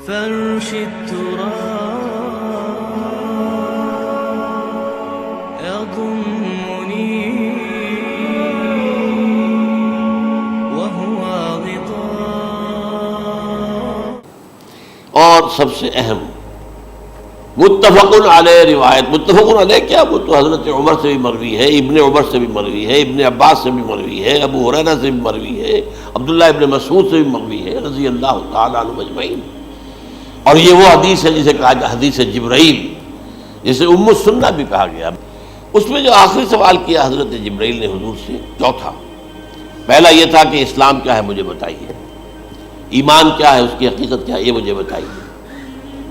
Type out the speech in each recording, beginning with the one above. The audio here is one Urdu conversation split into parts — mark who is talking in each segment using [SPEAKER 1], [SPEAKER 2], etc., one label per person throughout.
[SPEAKER 1] فرش التراب يضمني وهو غطاء.
[SPEAKER 2] اور سب سے اہم متفق علیہ روایت. متفق علیہ کیا؟ وہ تو حضرت عمر سے بھی مروی ہے، ابن عمر سے بھی مروی ہے، ابن عباس سے بھی مروی ہے، ابو ہریرہ سے بھی مروی ہے، عبداللہ ابن مسعود سے بھی مروی ہے رضی اللہ تعالیٰ عنہم اجمعین. اور یہ وہ حدیث ہے جسے کہا جائے حدیث جبرائیل، جسے ام السنہ بھی کہا گیا. اس میں جو آخری سوال کیا حضرت جبرائیل نے حضور سے، چوتھا، پہلا یہ تھا کہ اسلام کیا ہے مجھے بتائیے، ایمان کیا ہے، اس کی حقیقت کیا ہے یہ مجھے بتائیے،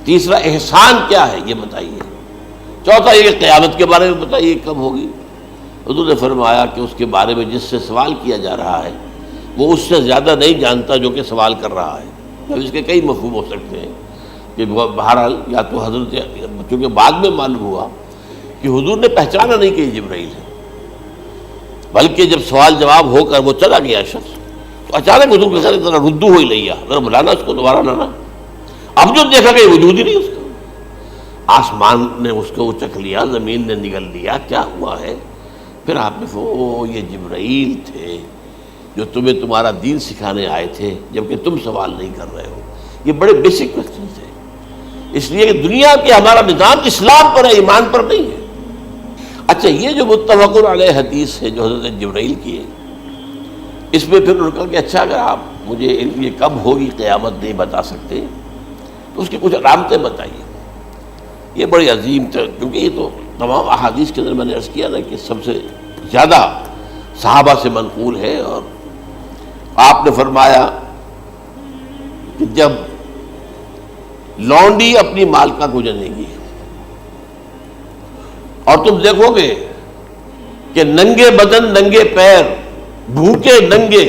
[SPEAKER 2] تیسرا احسان کیا ہے یہ بتائیے، چوتھا یہ قیامت کے بارے میں بتائیے کب ہوگی. حضور نے فرمایا کہ اس کے بارے میں جس سے سوال کیا جا رہا ہے وہ اس سے زیادہ نہیں جانتا جو کہ سوال کر رہا ہے. اب اس کے کئی مفہوم ہو سکتے ہیں کہ بہرحال یا تو حضرت، چونکہ بعد میں معلوم ہوا کہ حضور نے پہچانا نہیں کہ یہ جبرائیل ہے، بلکہ جب سوال جواب ہو کر وہ چلا گیا شخص تو اچانک حضور کے ساتھ ذرا ردو ہو ہی لیا، ذرا بلانا اس کو دوبارہ لانا. اب جو دیکھا کہ وجود ہی نہیں اس کا، آسمان نے اس کو چکھ لیا، زمین نے نگل لیا، کیا ہوا ہے؟ پھر آپ نے یہ جبرائیل تھے جو تمہیں تمہارا دین سکھانے آئے تھے جبکہ تم سوال نہیں کر رہے ہو. یہ بڑے بیسک کوسچن تھے، اس لیے کہ دنیا کے ہمارا نظام اسلام پر ہے، ایمان پر نہیں ہے. اچھا، یہ جو متفق علیہ حدیث ہے جو حضرت جبرائیل کی ہے، اس میں پھر انہوں نے کہا کہ اچھا اگر آپ مجھے یہ کب ہوگی قیامت نہیں بتا سکتے تو اس کی کچھ علامتیں بتائیے. یہ بڑی عظیم تھا، کیونکہ یہ تو تمام احادیث کے اندر میں نے عرض کیا نا کہ سب سے زیادہ صحابہ سے منقول ہے. اور آپ نے فرمایا کہ جب لونڈی اپنی مالکہ کو جنے گی اور تم دیکھو گے کہ ننگے بدن، ننگے پیر، بھوکے ننگے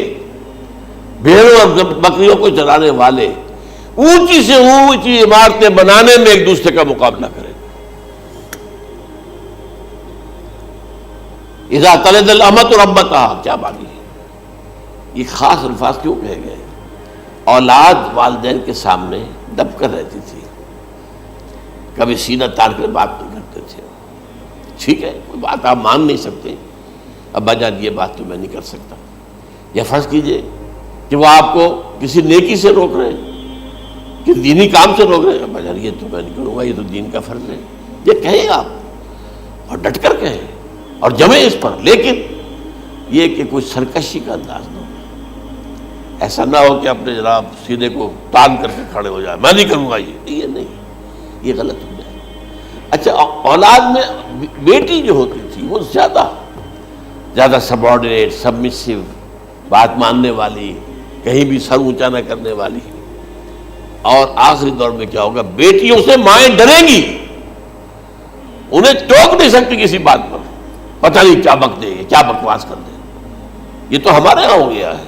[SPEAKER 2] بھیڑوں اور بکریوں کو چرانے والے اونچی سے اونچی عمارتیں بنانے میں ایک دوسرے کا مقابلہ کریں. اذا تلد الامۃ ربتہا، کیا بات ہے؟ یہ خاص الفاظ کیوں کہے گئے؟ اولاد والدین کے سامنے دب کر رہتی تھی، کبھی سینہ تان کر بات نہیں کرتے تھے. ٹھیک ہے، کوئی بات آپ مان نہیں سکتے، ابا جان یہ بات تو میں نہیں کر سکتا. یا فرض کیجئے کہ وہ آپ کو کسی نیکی سے روک رہے ہیں، کہ دینی کام سے روک رہے ہیں، ابا جان یہ تو میں نہیں کروں گا، یہ تو دین کا فرض ہے. یہ کہیں آپ، اور ڈٹ کر کہیں اور جمیں اس پر، لیکن یہ کہ کوئی سرکشی کا انداز نہ ہو. ایسا نہ ہو کہ اپنے جناب سینے کو تان کر کے کھڑے ہو جائے، میں نہیں کروں گا، یہ نہیں، یہ غلط ہو جائے. اچھا، اولاد میں بیٹی جو ہوتی تھی وہ زیادہ سبارڈینیٹ، سبمسیو، بات ماننے والی، کہیں بھی سر اونچا نہ کرنے والی. اور آخری دور میں کیا ہوگا؟ بیٹیوں سے مائیں ڈریں گی، انہیں ٹوک نہیں سکتی کسی بات پر، پتہ نہیں کیا بک دے گی، کیا بکواس کر دے. یہ تو ہمارے یہاں ہو گیا ہے،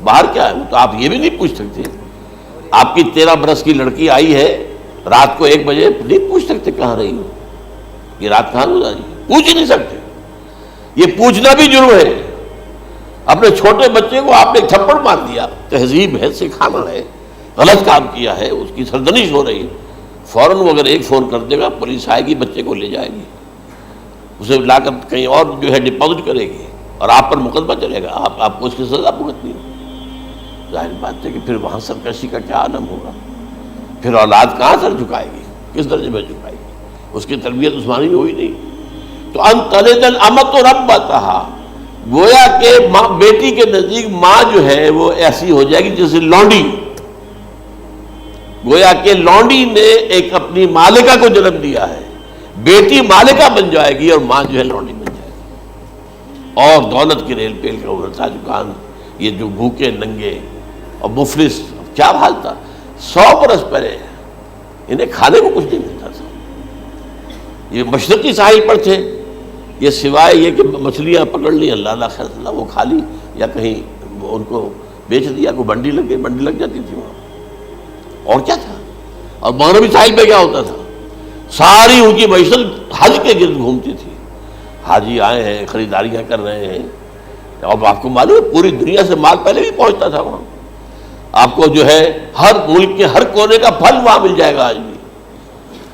[SPEAKER 2] باہر کیا ہے تو آپ یہ بھی نہیں پوچھ سکتے. آپ کی 13 برس کی لڑکی آئی ہے رات کو 1 بجے، نہیں پوچھ سکتے کہاں رہی ہو، یہ رات کہاں گزاری، پوچھ ہی نہیں سکتے. یہ پوچھنا بھی جرم ہے. اپنے چھوٹے بچے کو آپ نے ایک تھپڑ مار دیا، تہذیب ہے، سکھانا ہے، غلط کام کیا ہے، اس کی سرزنش ہو رہی ہے، فوراً وہ اگر ایک فون کر دے گا پولیس آئے گی، بچے کو لے جائے گی، اسے لا کر کہیں اور جو ہے ڈپازٹ کرے گی اور آپ پر مقدمہ چلے گا، آپ کو اس کی سزا بھگتنی ہوگی. ظاہر بات ہے کہ پھر وہاں سرکشی کا کیا عالم ہوگا. پھر اولاد کہاں سر جھکائے گی، کس درجے میں جھکائے گی؟ اس کی تربیت عثمانی میں ہوئی نہیں. تو ان تلد الامۃ ربتہا، گویا کہ ماں، بیٹی کے نزدیک ماں جو ہے وہ ایسی ہو جائے گی جیسے لونڈی. گویا کہ لونڈی نے ایک اپنی مالکہ کو جنم دیا ہے، بیٹی مالکہ بن جائے گی اور ماں جو ہے لونڈی بن جائے گی. اور دولت کی ریل پیل کا ابھرتا دکان، یہ جو بھوکے ننگے اور مفلس، کیا حال تھا 100 برس پہلے، انہیں کھانے کو کچھ نہیں ملتا تھا. یہ مشرقی ساحل پر تھے، یہ سوائے یہ کہ مچھلیاں پکڑ لی، اللہ خیر اللہ وہ کھا لی، یا کہیں ان کو بیچ دیا، کوئی بنڈی لگ گئی، بنڈی لگ جاتی تھی وہاں. اور کیا تھا؟ اور مغربی ساحل پہ کیا ہوتا تھا؟ ساری ان کی معیشت حج کے گرد گھومتی تھی. حاجی آئے ہیں، خریداریاں کر رہے ہیں، اور آپ کو معلوم ہے پوری دنیا سے مال پہلے بھی پہنچتا تھا وہاں. آپ کو جو ہے ہر ملک کے ہر کونے کا پھل وہاں مل جائے گا آج بھی.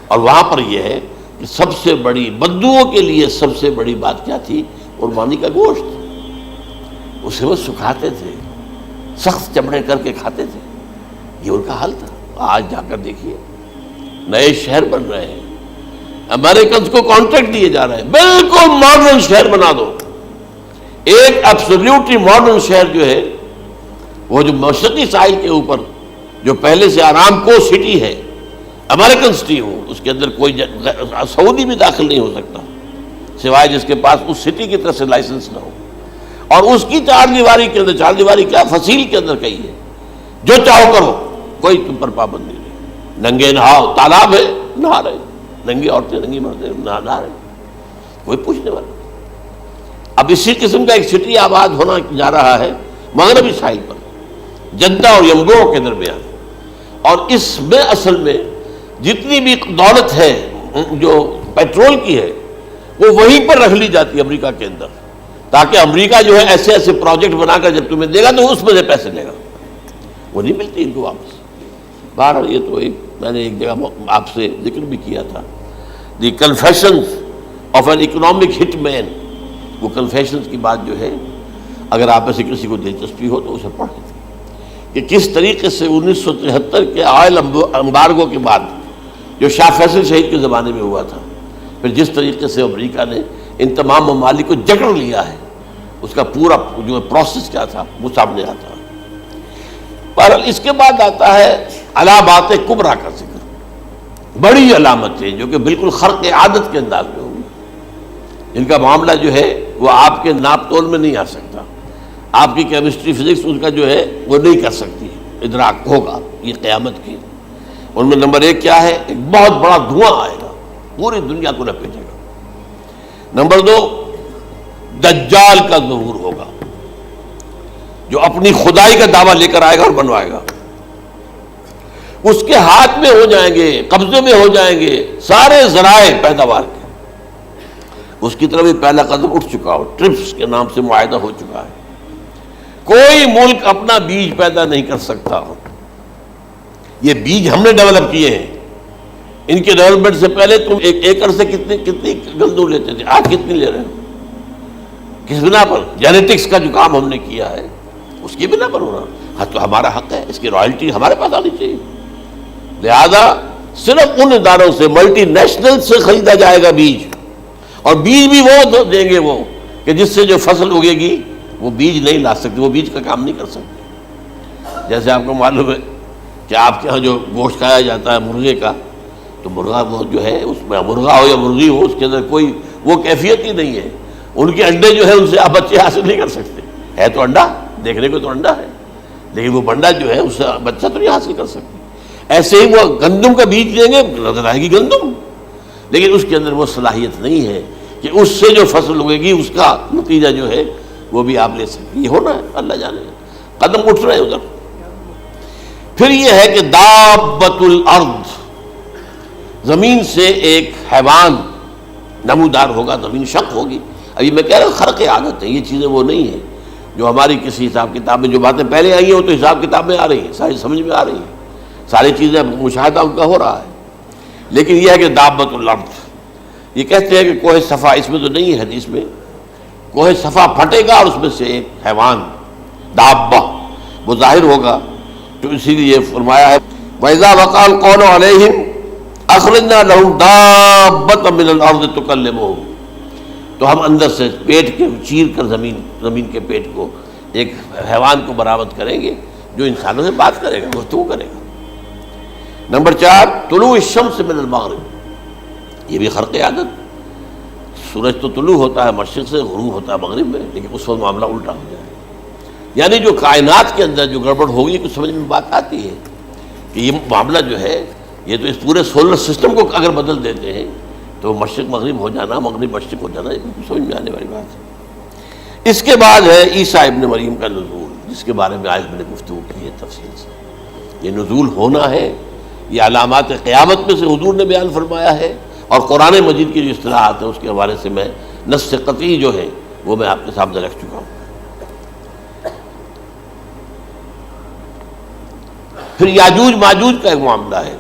[SPEAKER 2] اور وہاں پر یہ ہے کہ سب سے بڑی بدوؤں کے لیے سب سے بڑی بات کیا تھی؟ قربانی کا گوشت. اسے وہ سکھاتے تھے، سخت چمڑے کر کے کھاتے تھے. یہ ان کا حل تھا. آج جا کر دیکھیے نئے شہر بن رہے ہیں، امریکنز کو کانٹریکٹ دیے جا رہے ہیں، بالکل ماڈرن شہر بنا دو. ایک ایبسلیوٹلی ماڈرن شہر جو ہے وہ جو مشرقی ساحل کے اوپر جو پہلے سے آرام کو سٹی ہے، امریکن سٹی ہو، اس کے اندر کوئی سعودی بھی داخل نہیں ہو سکتا سوائے جس کے پاس اس سٹی کی طرف سے لائسنس نہ ہو. اور اس کی چار دیواری کے اندر، چار دیواری کیا فصیل کے اندر کہی ہے، جو چاہو کرو، کوئی تم پر پابند نہیں رہے. ننگے نہاؤ، تالاب ہے نہا رہے، ننگی عورتیں ننگی مردیں نہا رہے، کوئی پوچھنے والا. اب اسی قسم کا ایک سٹی آباد ہونا جا رہا ہے مغربی ساحل پر، جدہ اور ینبوع کے درمیان. اور اس میں اصل میں جتنی بھی دولت ہے جو پیٹرول کی ہے وہ وہیں پر رکھ لی جاتی ہے امریکہ کے اندر، تاکہ امریکہ جو ہے ایسے ایسے پروجیکٹ بنا کر جب تمہیں دے گا تو اس میں سے پیسے لے گا، وہ نہیں ملتی ان کو واپس. بہرحال یہ تو میں نے ایک جگہ آپ سے ذکر بھی کیا تھا، دی کنفیشنز آف این اکنامک ہٹ مین. وہ کنفیشنز کی بات جو ہے اگر آپ میں سے کسی کو دلچسپی ہو تو اسے پڑھیں کہ کس طریقے سے 1973 کے آئل امبارگو کے بعد جو شاہ فیصل شہید کے زمانے میں ہوا تھا، پھر جس طریقے سے امریکہ نے ان تمام ممالک کو جکڑ لیا ہے، اس کا پورا جو پروسیس کیا تھا وہ سامنے آتا ہے. پر اس کے بعد آتا ہے علامات کبریٰ کا ذکر، بڑی علامتیں جو کہ بالکل خرق عادت کے انداز میں ہوگی، ان کا معاملہ جو ہے وہ آپ کے ناپ تول میں نہیں آ سکتا. آپ کی کیمسٹری فزکس ان کا جو ہے وہ نہیں کر سکتی ادراک ہوگا یہ قیامت کی. ان میں نمبر ایک کیا ہے؟ ایک بہت بڑا دھواں آئے گا، پوری دنیا کو لپیٹے گا. نمبر دو، دجال کا ظہور ہوگا جو اپنی خدائی کا دعویٰ لے کر آئے گا اور بنوائے گا. اس کے ہاتھ میں ہو جائیں گے، قبضے میں ہو جائیں گے سارے ذرائع پیداوار کے. اس کی طرف بھی پہلا قدم اٹھ چکا ہو، ٹرپس کے نام سے معاہدہ ہو چکا ہے. کوئی ملک اپنا بیج پیدا نہیں کر سکتا. یہ بیج ہم نے ڈیولپ کیے ہیں. ان کے ڈیولپمنٹ سے پہلے تم ایک ایکڑ سے کتنی گندم لیتے تھے، آج کتنی لے رہے ہو؟ کس بنا پر؟ جینیٹکس کا جو کام ہم نے کیا ہے اس کی بنا پر ہونا. ہاں تو ہمارا حق ہے، اس کی رائلٹی ہمارے پاس آنی چاہیے. لہذا صرف ان اداروں سے، ملٹی نیشنل سے خریدا جائے گا بیج. اور بیج بھی وہ دیں گے وہ کہ جس سے جو فصل اگے گی وہ بیج نہیں لا سکتے، وہ بیج کا کام نہیں کر سکتے. جیسے آپ کو معلوم ہے کہ آپ کے ہاں جو گوشت کھایا جاتا ہے مرغے کا، تو مرغا وہ جو ہے اس میں مرغا ہو یا مرغی ہو، اس کے اندر کوئی وہ کیفیت ہی نہیں ہے. ان کے انڈے جو ہے ان سے آپ بچے حاصل نہیں کر سکتے. ہے تو انڈا، دیکھنے کو تو انڈا ہے، لیکن وہ بنڈا جو ہے اس سے بچہ تو نہیں حاصل کر سکتے. ایسے ہی وہ گندم کا بیج دیں گے، نظر آئے گی گندم، لیکن اس کے اندر وہ صلاحیت نہیں ہے کہ اس سے جو فصل اگے گی اس کا نتیجہ جو ہے وہ بھی آپ لے سکتے. یہ ہونا ہے، اللہ جانے. قدم اٹھ رہے ہیں ادھر. پھر یہ ہے کہ دابۃ الارض، زمین سے ایک حیوان نمودار ہوگا، زمین شق ہوگی. ابھی میں کہہ رہا ہوں خرق عادت ہے، یہ چیزیں وہ نہیں ہیں جو ہماری کسی حساب کتاب میں جو باتیں پہلے آئی ہیں وہ تو حساب کتاب میں آ رہی ہیں، ساری سمجھ میں آ رہی ہیں، ساری چیزیں مشاہدہ ان کا ہو رہا ہے. لیکن یہ ہے کہ دابۃ الارض، یہ کہتے ہیں کہ کوہ صفا، اس میں تو نہیں ہے حدیث میں، کوہ صفا پھٹے گا اور اس میں سے ایک حیوان دابہ وہ ظاہر ہوگا. تو اسی لیے فرمایا ہے وَإِذَا وَقَعَ الْقَوْلُ عَلَيْهِمْ أَخْرَجْنَا لَهُمْ دَابَّةً مِّنَ الْأَرْضِ تُكَلِّمُهُمْ. تو ہم اندر سے پیٹ کے چیر کر زمین کے پیٹ کو ایک حیوان کو برآمد کریں گے جو انسانوں سے بات کرے گا، گفتگو کرے گا. نمبر 4، طلوع الشمس من المغرب، یہ بھی خرق عادت. سورج تو طلوع ہوتا ہے مشرق سے، غروب ہوتا ہے مغرب میں، لیکن اس وقت معاملہ الٹا ہو جائے. یعنی جو کائنات کے اندر جو گڑبڑ ہوگی کچھ سمجھ میں بات آتی ہے کہ یہ معاملہ جو ہے یہ تو اس پورے سولر سسٹم کو اگر بدل دیتے ہیں تو مشرق مغرب ہو جانا، مغرب مشرق ہو جانا، یہ سمجھ میں آنے والی بات ہے. اس کے بعد ہے عیسیٰ ابن مریم کا نزول، جس کے بارے میں آج میں نے گفتگو کی ہے تفصیل سے. یہ نزول ہونا ہے، یہ علامات قیامت میں سے حضور نے بیان فرمایا ہے. اور قرآن مجید کی جو اصطلاحات ہیں اس کے حوالے سے میں نص قطعی جو ہے وہ میں آپ کے سامنے رکھ چکا ہوں. پھر یاجوج ماجوج کا ایک معاملہ ہے،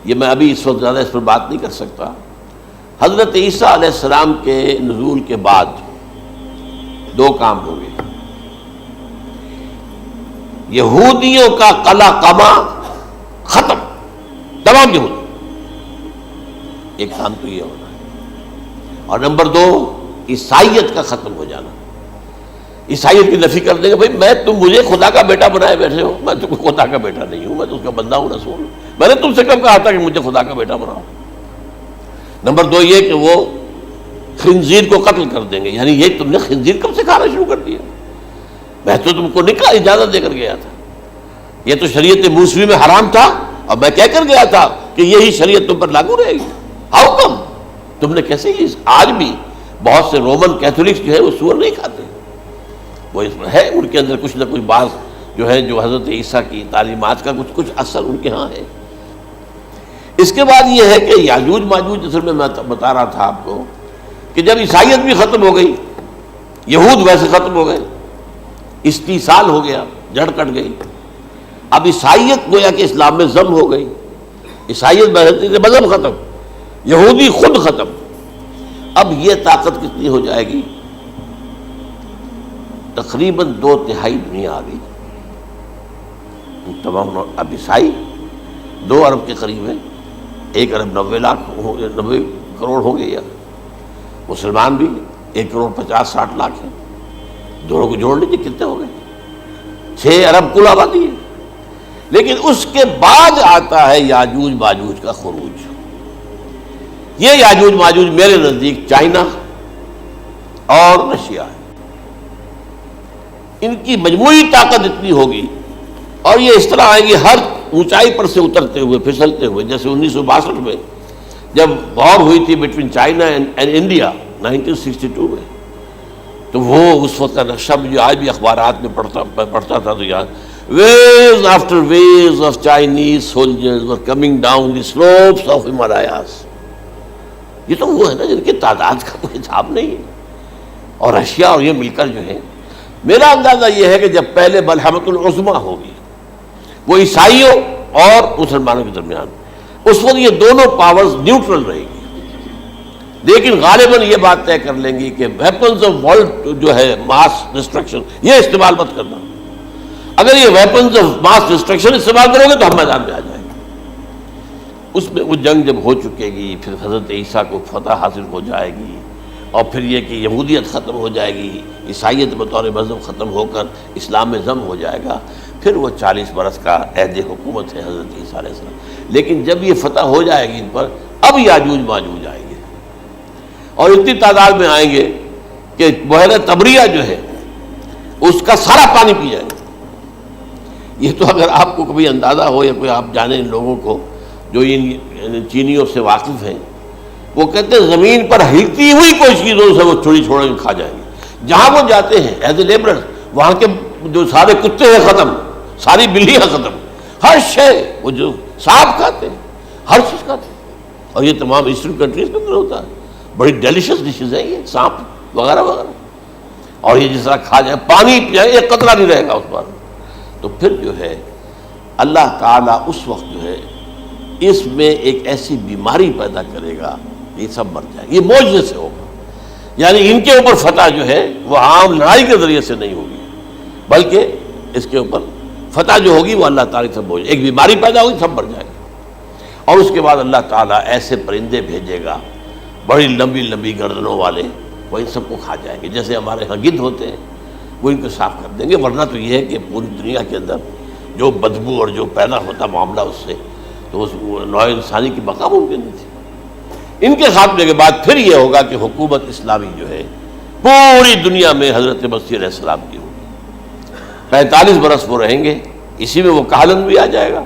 [SPEAKER 2] یہ میں ابھی اس وقت زیادہ اس پر بات نہیں کر سکتا۔ حضرت عیسیٰ علیہ السلام کے نزول کے بعد دو کام ہوں گے، یہودیوں کا قلع قمع ختم، تمام یہودی، ایک کام تو یہ ہونا ہے، اور نمبر دو عیسائیت کا ختم ہو جانا۔ عیسائیت کی نفی کر دیں گے، بھائی تم مجھے خدا کا بیٹا بنائے بیٹھے ہو، میں تم خدا کا بیٹا نہیں ہوں، میں تو اس کا بندہ ہوں، رسول ہوں، میں نے تم سے کب کہا تھا کہ مجھے خدا کا بیٹا بناؤ۔ نمبر دو یہ کہ وہ خنزیر کو قتل کر دیں گے، یعنی یہ تم نے خنزیر کب سے کھانا شروع کر دیا؟ میں تو تم کو نکاح اجازت دے کر گیا تھا، یہ تو شریعت موسوی میں حرام تھا، اور میں کہہ کر گیا تھا کہ یہی شریعت تم پر لاگو رہے گی، ہاؤ کم تم نے کیسے یہ؟ آج بھی بہت سے رومن کیتھولکس جو ہے وہ سور نہیں کھاتے، وہ اس میں ہے ان کے اندر کچھ نہ کچھ بعض جو ہے جو حضرت عیسیٰ کی تعلیمات کا کچھ اثر ان کے ہاں ہے۔ اس کے بعد یہ ہے کہ یاجوج ماجوج، اصل میں بتا رہا تھا آپ کو کہ جب عیسائیت بھی ختم ہو گئی، یہود ویسے ختم ہو گئے، استیصال ہو گیا، جڑ کٹ گئی، اب عیسائیت گویا کہ اسلام میں ضم ہو گئی، عیسائیت بہتری سے مذہب ختم، یہودی خود ختم، اب یہ طاقت کتنی ہو جائے گی؟ تقریباً 2/3 دنیا آ گئی، تمام اب عیسائی 2 ارب کے قریب ہے، 1 ارب 90 کروڑ ہو گئے، یا مسلمان بھی 1 کروڑ 50-60 لاکھ ہیں، دونوں کو جوڑ لیجیے کتنے ہو گئے؟ 6 ارب کل آبادی ہے۔ لیکن اس کے بعد آتا ہے یاجوج ماجوج کا خروج۔ یہ یاجوج ماجوج میرے نزدیک چائنا اور رشیا ہے، ان کی مجموعی طاقت اتنی ہوگی، اور یہ اس طرح آئیں گے ہر اونچائی پر سے اترتے ہوئے، پھسلتے ہوئے، جیسے 1962 میں جب وار ہوئی تھی بٹوین چائنا اینڈ انڈیا 1962 میں، تو وہ اس وقت کا نقشہ جو آج بھی اخبارات میں پڑھتا تھا تو یاد، waves after waves of Chinese soldiers were coming down the slopes of Himalayas۔ یہ تو وہ ہے نا جن کی تعداد کا کوئی حساب نہیں ہے، اور رشیا اور یہ مل کر جو ہے، میرا اندازہ یہ ہے کہ جب پہلے ملحمۃ العظمیٰ ہوگی وہ عیسائیوں اور مسلمانوں کے درمیان، اس وقت یہ دونوں پاورز نیوٹرل رہے گی، لیکن غالباً یہ بات طے کر لیں گی کہ ویپنز آف ورلڈ جو ہے ماس ڈسٹرکشن، یہ استعمال مت کرنا، اگر یہ ویپنز آف ماس ڈسٹرکشن استعمال کرو گے تو ہم میدان میں آ جائیں گے۔ اس میں وہ جنگ جب ہو چکے گی، پھر حضرت عیسیٰ کو فتح حاصل ہو جائے گی، اور پھر یہ کہ یہودیت ختم ہو جائے گی، عیسائیت بطور مذہب ختم ہو کر اسلام میں ضم ہو جائے گا، پھر وہ 40 برس کا عہد حکومت ہے حضرت عیسیٰ علیہ السلام۔ لیکن جب یہ فتح ہو جائے گی ان پر، اب یاجوج ماجوج آئیں گے، اور اتنی تعداد میں آئیں گے کہ بحیرہ طبریہ جو ہے اس کا سارا پانی پی جائے گا۔ یہ تو اگر آپ کو کبھی اندازہ ہو، یا کوئی آپ جانیں ان لوگوں کو جو ان چینیوں سے واقف ہیں، وہ کہتے ہیں زمین پر ہلتی ہوئی کوئی چیزوں سے وہ چھوڑی چھوڑ کے کھا جائیں گے، جہاں وہ جاتے ہیں ایز اے لیبرر، وہاں کے جو سارے کتے ہیں ختم، ساری بلیاں ختم، ہر شے وہ جو سانپ کھاتے ہیں، ہر چیز کھاتے ہیں، اور یہ تمام ایسٹرن کنٹریز کے اندر ہوتا ہے، بڑی ڈیلیشس ڈشز ہیں یہ سانپ وغیرہ وغیرہ، اور یہ جس طرح کھا جائے، پانی پئے، ایک قطرہ نہیں رہے گا اس پر۔ تو پھر جو ہے اللہ تعالیٰ اس وقت جو ہے اس میں ایک ایسی بیماری پیدا کرے گا، یہ سب مر جائیں گے، یہ معجزے سے ہوگا، یعنی ان کے اوپر فتح جو ہے وہ عام لڑائی کے ذریعے سے نہیں ہوگی، بلکہ اس کے اوپر فتح جو ہوگی وہ اللہ تعالیٰ سے بوجھ، ایک بیماری پیدا ہوگی، سب مر جائے گا، اور اس کے بعد اللہ تعالیٰ ایسے پرندے بھیجے گا بڑی لمبی لمبی گردنوں والے، وہ ان سب کو کھا جائیں گے، جیسے ہمارے ہاں گدھ ہوتے ہیں، وہ ان کو صاف کر دیں گے۔ ورنہ تو یہ ہے کہ پوری دنیا کے اندر جو بدبو اور جو پیدا ہوتا معاملہ اس سے، تو اس نوع انسانی کی بقا ممکن نہیں تھی۔ ان کے خاتمے کے بعد پھر یہ ہوگا کہ حکومت اسلامی جو ہے پوری دنیا میں حضرت مسیح علیہ السلام کی ہوگی، 45 برس وہ رہیں گے، اسی میں وہ کہلن بھی آ جائے گا،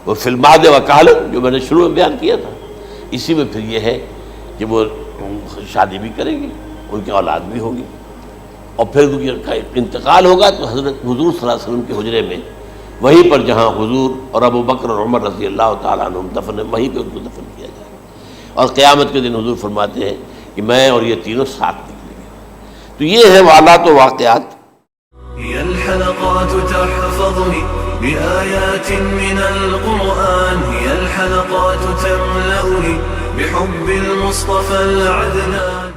[SPEAKER 2] وہ فی المہد و کہلن جو میں نے شروع میں بیان کیا تھا، اسی میں پھر یہ ہے کہ وہ شادی بھی کریں گے، ان کی اولاد بھی ہوگی، اور پھر ان کا انتقال ہوگا تو حضرت حضور صلی اللہ علیہ وسلم کے حجرے میں، وہیں پر جہاں حضور اور ابو بکر اور عمر رضی اللہ تعالیٰ عنہم دفن، وہیں پہ ان کو دفن کیا جائے گا، اور قیامت کے دن حضور فرماتے ہیں کہ میں اور یہ تینوں ساتھ نکلیں گے۔ تو یہ ہے حالات و واقعات۔
[SPEAKER 1] هي الحلقات تحفظني بآيات من القرآن هي الحلقات تملأني بحب المصطفى العدنان.